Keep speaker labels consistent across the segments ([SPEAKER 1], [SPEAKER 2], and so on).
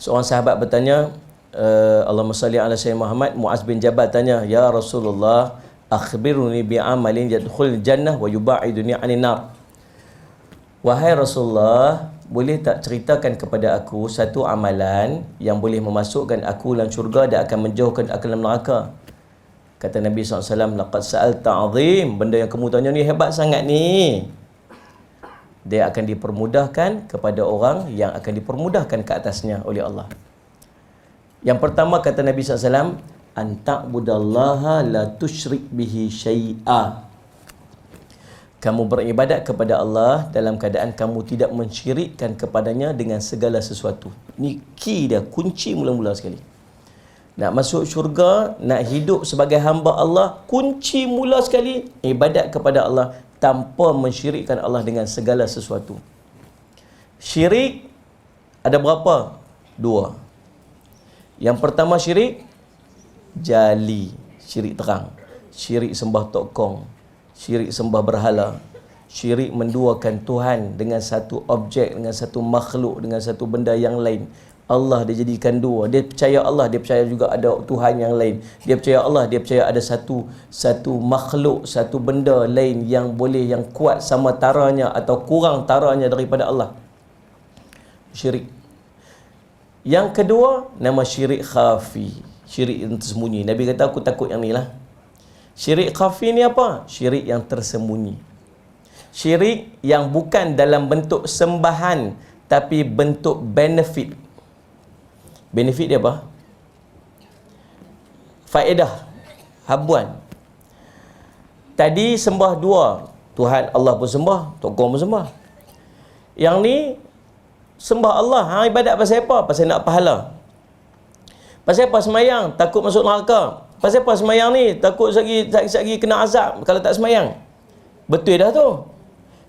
[SPEAKER 1] Seorang sahabat bertanya, Allahumma salli ala sayyidina Muhammad. Muaz bin Jabal tanya, ya Rasulullah, akhbiruni bi'amalin yadkhul jannah wa yuba'iduni 'anil nar. Wahai Rasulullah, boleh tak ceritakan kepada aku satu amalan yang boleh memasukkan aku dalam syurga dan akan menjauhkan aku dalam neraka? Kata Nabi SAW, laqad sa'alta 'azim, benda yang kamu tanya ni hebat sangat ni. Dia akan dipermudahkan kepada orang yang akan dipermudahkan ke atasnya oleh Allah. Yang pertama kata Nabi SAW, anta'budallaha la tusyrik bihi syai'a. Kamu beribadat kepada Allah dalam keadaan kamu tidak mensyirikkan kepadanya dengan segala sesuatu. Ni key dia, kunci mula-mula sekali. Nak masuk syurga, nak hidup sebagai hamba Allah, kunci mula sekali ibadat kepada Allah tanpa mensyirikkan Allah dengan segala sesuatu. Syirik ada berapa? Dua. Yang pertama syirik jali, syirik terang. Syirik sembah tokong, syirik sembah berhala, syirik menduakan Tuhan dengan satu objek, dengan satu makhluk, dengan satu benda yang lain. Allah dia jadikan dua. Dia percaya Allah, dia percaya juga ada Tuhan yang lain. Dia percaya Allah, dia percaya ada satu makhluk, satu benda lain yang boleh, yang kuat sama taranya atau kurang taranya daripada Allah. Syirik. Yang kedua, nama syirik khafi, syirik yang tersembunyi. Nabi kata, aku takut yang ni lah. Syirik khafi ni apa? Syirik yang tersembunyi. Syirik yang bukan dalam bentuk sembahan tapi bentuk benefit. Benefit dia apa? Faedah, habuan. Tadi sembah dua, Tuhan Allah pun sembah, tokoh pun sembah. Yang ni sembah Allah, ibadat pasal apa? Pasal nak pahala. Pasal apa semayang? Takut masuk neraka. Pasal apa semayang ni? Takut lagi kena azab kalau tak semayang. Betul dah tu.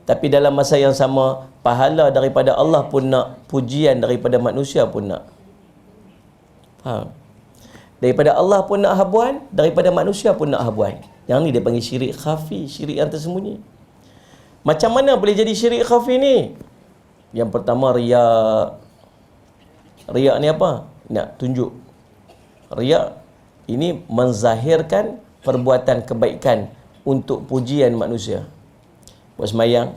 [SPEAKER 1] Tapi dalam masa yang sama, pahala daripada Allah pun nak, pujian daripada manusia pun nak. Faham? Daripada Allah pun nak habuan, daripada manusia pun nak habuan. Yang ni dia panggil syirik khafi, syirik yang tersembunyi. Macam mana boleh jadi syirik khafi ni? Yang pertama, riak. Riak ni apa? Nak tunjuk. Riak ini menzahirkan perbuatan kebaikan untuk pujian manusia. Buat semayang,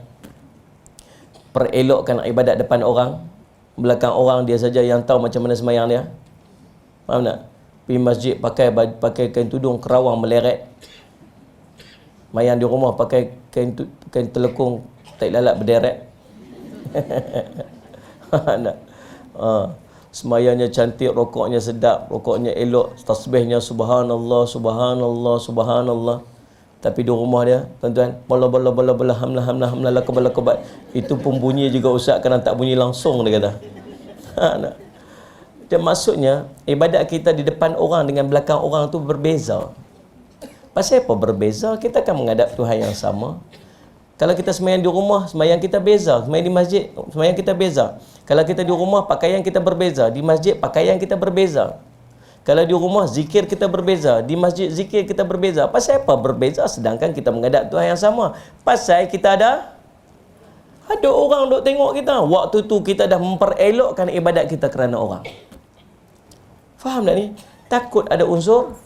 [SPEAKER 1] perelokkan ibadat depan orang, belakang orang dia saja yang tahu macam mana semayang dia. Faham tak? Pergi masjid pakai kain tudung kerawang meleret. Mayang di rumah pakai kain telekung tai lalat berderet. Semayangnya cantik, rokoknya sedap, rokoknya elok, tasbihnya subhanallah, subhanallah, subhanallah. Tapi di rumah dia, tuan-tuan, bala hamlah lakabat. Itu pun bunyi juga ustaz, kadang tak bunyi langsung dia kata. Dan maksudnya ibadat kita di depan orang dengan belakang orang tu berbeza. Pasal apa berbeza? Kita akan menghadap Tuhan yang sama. Kalau kita semayang di rumah, semayang kita beza. Semayang di masjid, semayang kita beza. Kalau kita di rumah, pakaian kita berbeza. Di masjid, pakaian kita berbeza. Kalau di rumah, zikir kita berbeza. Di masjid, zikir kita berbeza. Pasal apa berbeza sedangkan kita menghadap Tuhan yang sama? Pasal kita ada orang duk tengok kita. Waktu tu kita dah memperelokkan ibadat kita kerana orang. Faham tak ni? Takut ada unsur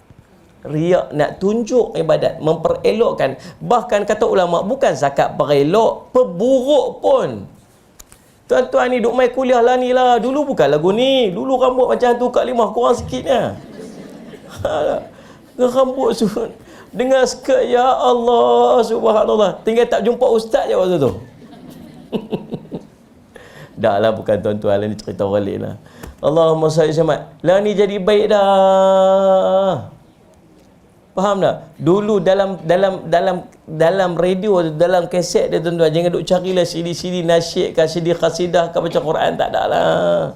[SPEAKER 1] riak, nak tunjuk ibadat, memperelokkan. Bahkan kata ulama, bukan zakat perelok, perburuk pun. Tuan-tuan ni duk main kuliah lah ni lah. Dulu bukan lagu ni. Dulu rambut macam tu kat limah, kurang sikitnya. Rambut tu dengan skirt, ya Allah, subhanallah. Tinggal tak jumpa ustaz je waktu tu. Dah lah, bukan tuan-tuan lah, ni cerita orang lain lah. Allahumma salli Muhammad. Lah ni jadi baik dah. Faham tak? Dulu dalam radio, dalam kaset dia tuan-tuan, jangan duk carilah CD nasyid ke CD qasidah ke baca Quran, tak ada lah.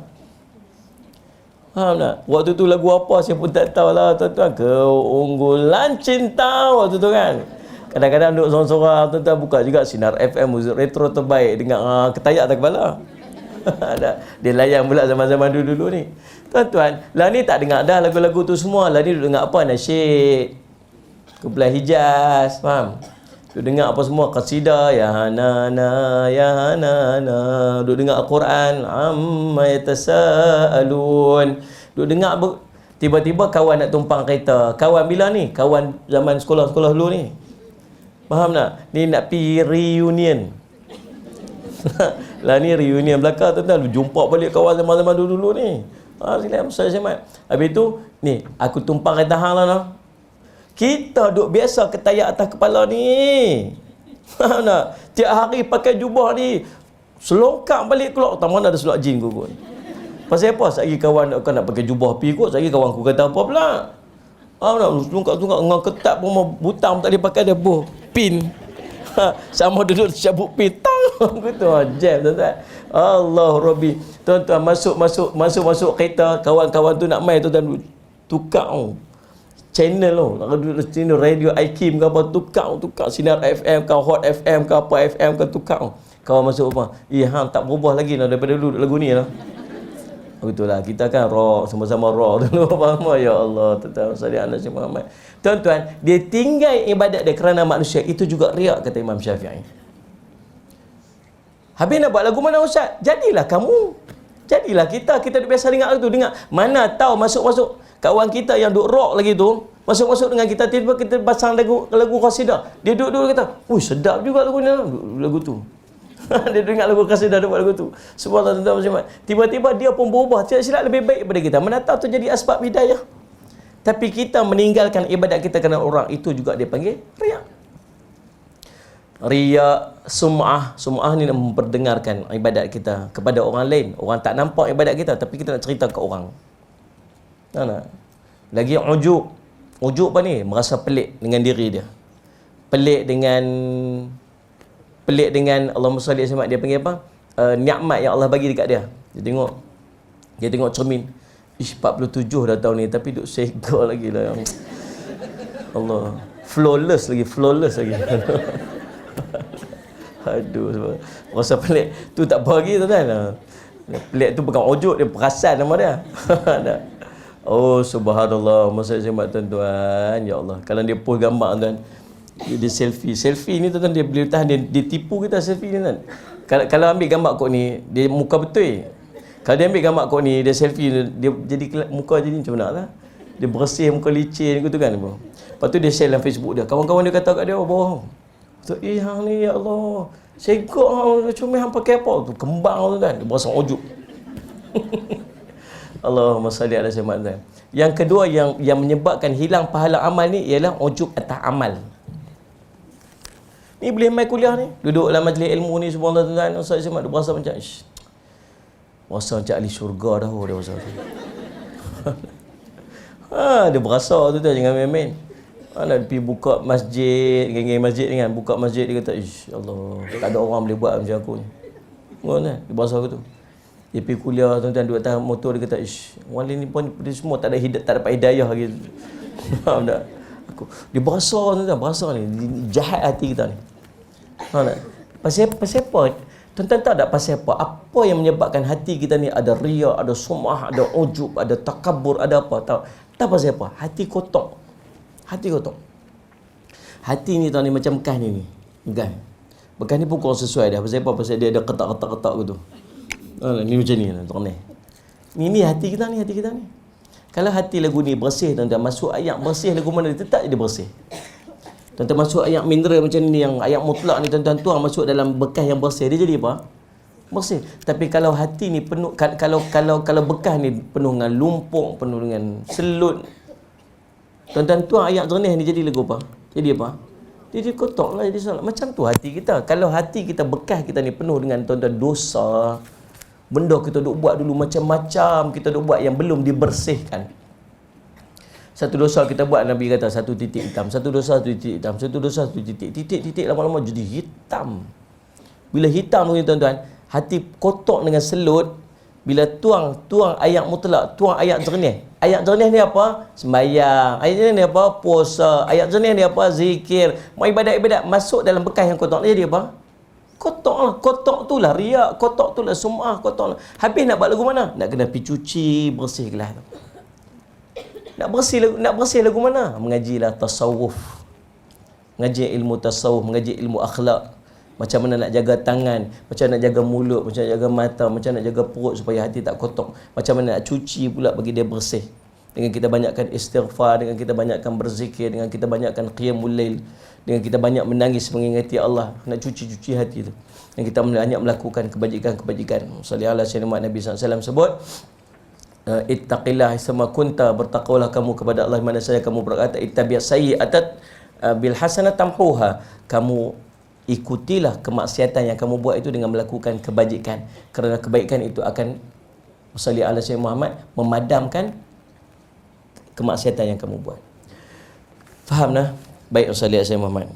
[SPEAKER 1] Faham tak? Waktu tu lagu apa saya pun tak tahu lah tuan-tuan. Keunggulan cinta waktu tu kan. Kadang-kadang duk sorang-sorang tuan-tuan, buka juga Sinar FM, muzik retro terbaik, dengar ketayak tak kepala. Dia layan pula zaman-zaman dulu-dulu ni. Tuan-tuan, lah ni tak dengar dah lagu-lagu tu semua. Lah ni duk dengar apa? Nasyid, kumpulan Hijaz, faham? Duk dengar apa semua qasidah, ya hanana ya hanana. Duk dengar Al-Quran, amma yatasaalun. Duk dengar tiba-tiba kawan nak tumpang kereta. Kawan bila ni? Kawan zaman sekolah-sekolah dulu ni. Faham tak? Ni nak pergi reunion. Lah ni reunion belakang tuan-tuan. Jumpa balik kawan zaman-zaman dulu-dulu ni. Silam saya semat. Habis tu ni aku tumpang kereta hang lah no. Kita duk biasa ketayak atas kepala ni. Faham tak? Tiap hari pakai jubah ni. Selongkang balik keluar. Tak mana ada selak jin kot. Pasal apa? Sehari kawan nak pakai jubah pergi kot. Sehari kawan aku kata apa pula. Selongkang-selongkang dengan ketat pun butang tak boleh pakai dia boh. Pin. Sama duduk cabut pin. Tang. Gitu. Jam tuan-tuan. Allah Rabbi. Tuan-tuan masuk kereta. Kawan-kawan tu nak main tuan-tuan. Tukar channel channel radio IKIM ke apa, tukar Sinar FM ke Hot FM ke apa FM ke tukar. Kawan masuk apa? Hang tak berubah lagi daripada dulu lagu ni lah. Begitulah kita kan rock, sama-sama rock dulu. Faham? Ya Allah, tuan-tuan salih ala Muhammad. Tuan-tuan, dia tinggal ibadat dia kerana manusia, itu juga riak kata Imam Syafi'i. Habis nak buat lagu mana ustaz? Jadilah kamu. Jadilah kita biasa dengar lagu tu, dengar. Mana tahu masuk-masuk kawan kita yang duk rock lagi tu, masuk-masuk dengan kita, tiba-tiba kita pasang lagu qasidah. Dia duduk kata, "Ui, sedap juga lagu ni." Lagu tu. Dia dengar lagu qasidah, dia buat lagu tu. Subhanallah, tuan-tuan. Tiba-tiba dia pun berubah. Tidak silap lebih baik daripada kita. Mana tahu tu jadi asbab hidayah. Tapi kita meninggalkan ibadat kita kerana orang, itu juga dia panggil riya. Riya, sum'ah ni nak memperdengarkan ibadat kita kepada orang lain. Orang tak nampak ibadat kita, tapi kita nak cerita ke orang. Lagi ujub. Ujub apa ni? Merasa pelik dengan diri dia. Pelik dengan Allahumma salli alaihi wasallam, dia panggil apa? Nikmat yang Allah bagi dekat dia. Dia tengok cermin. 47 dah tahun ni tapi duk sega lagi lah. Allah. Flawless lagi. Aduh, rasa pelik tu tak apa lagi tuan-tuan. Pelik tu bukan ujub, dia perasan nama dia. Oh subhanallah, masa semat tuan-tuan. Ya Allah, kalau dia post gambar tuan, dia selfie ni tuan-tuan, dia boleh tahan, dia tipu kita selfie ni tuan. Kalau ambil gambar kau ni, dia muka betul. Kalau dia ambil gambar kau ni, dia selfie, dia jadi muka jadi macam mana lah. Dia bersih muka licin gitu kan. Lepas tu dia share dalam Facebook dia. Kawan-kawan dia kata kat dia, bohong. Tu hang ni ya Allah. Segok hang cuma hang pakai apa tu? Kembang tu kan. Dia berasa ujub. Allahumma salli ala sayyidina. Yang kedua yang menyebabkan hilang pahala amal ni ialah ujub atas amal. Ni boleh mai kuliah ni, duduk dalam majlis ilmu ni subhanallah tuan-tuan, Ustaz Ismail dia berasa macam rasa macam ahli syurga dah dia berasa. Dia berasa tu jangan main-main. Nak pergi buka masjid, geng-geng masjid ni kan, buka masjid dia kata, Allah, tak ada orang boleh buat macam aku ni. Dia berasa aku tu. Dia pergi kuliah tuan-tuan, duduk atas motor dia kata, orang lain ni pun semua tak dapat hidayah lagi. Faham tak? Dia berasa tuan-tuan, berasa ni jahat hati kita ni. Faham tak? Pasal apa? Tuan-tuan tahu tak pasal apa? Apa yang menyebabkan hati kita ni ada riya, ada sum'ah, ada ujub, ada takabur, ada apa? Tahu pasal apa? Hati kotor. Hati ni tuan ni macam bekas ni. Bekas ni pun kurang sesuai dah. Pasal apa? Pasal dia ada ketak-ketak gitu. Ni macam ni tuan ni. Ni hati kita ni. Kalau hati lagu ni bersih tuan-tuan, masuk ayat bersih lagu mana dia tetap dia bersih. Tuan-tuan masuk ayat mineral macam ni, yang ayat mutlak ni tuan-tuan tuang masuk dalam bekas yang bersih, dia jadi apa? Bersih. Tapi kalau hati ni penuh, kalau bekas ni penuh dengan lumpur, penuh dengan selut, tuan-tuan tuang ayat jernih ni jadi lagu apa? Jadi apa? Jadi kotor lah, jadi salah. Macam tu hati kita. Kalau hati kita, bekas kita ni penuh dengan tuan-tuan dosa, benda kita duk buat dulu macam-macam, kita duk buat yang belum dibersihkan. Satu dosa kita buat, Nabi kata satu titik hitam, satu dosa satu titik hitam, satu dosa satu titik lama-lama jadi hitam. Bila hitam ni tuan-tuan, hati kotor dengan selut. Bila tuang ayat mutlak, tuang ayat jernih. Ayat jernih ni apa? Sembahyang. Ayat jernih ni apa? Puasa. Ayat jernih ni apa? Zikir. Mau ibadat-ibadat masuk dalam bekas yang kotor ni jadi apa? Kotor lah. Kotor tu lah riak, kotor tu lah sum'ah, kotor lah. Habis nak buat lagu mana? Nak kena pergi cuci, bersih kelas tu. Nak bersih lagu mana? Mengajilah tasawuf. mengaji ilmu tasawuf, mengaji ilmu akhlak, macam mana nak jaga tangan, macam mana nak jaga mulut, macam mana nak jaga mata, macam mana nak jaga perut supaya hati tak kotor, macam mana nak cuci pula bagi dia bersih. Dengan kita banyakkan istighfar, dengan kita banyakkan berzikir, dengan kita banyakkan qiyamul lail, dengan kita banyak menangis mengingati Allah, nak cuci hati tu. Dan kita banyak melakukan kebajikan-kebajikan. Sallallahu alaihi wasallam, Nabi SAW sebut, ittaqillah sama kunta, bertakwalah kamu kepada Allah mana saja kamu berkata, ittabi' sayyi'atat bil hasanah tamhuha, kamu ikutilah kemaksiatan yang kamu buat itu dengan melakukan kebajikan, kerana kebaikan itu akan sallallahu alaihi wasallam Muhammad memadamkan kemaksiatan yang kamu buat. Faham dah? Baik, sallallahu alaihi wasallam Muhammad.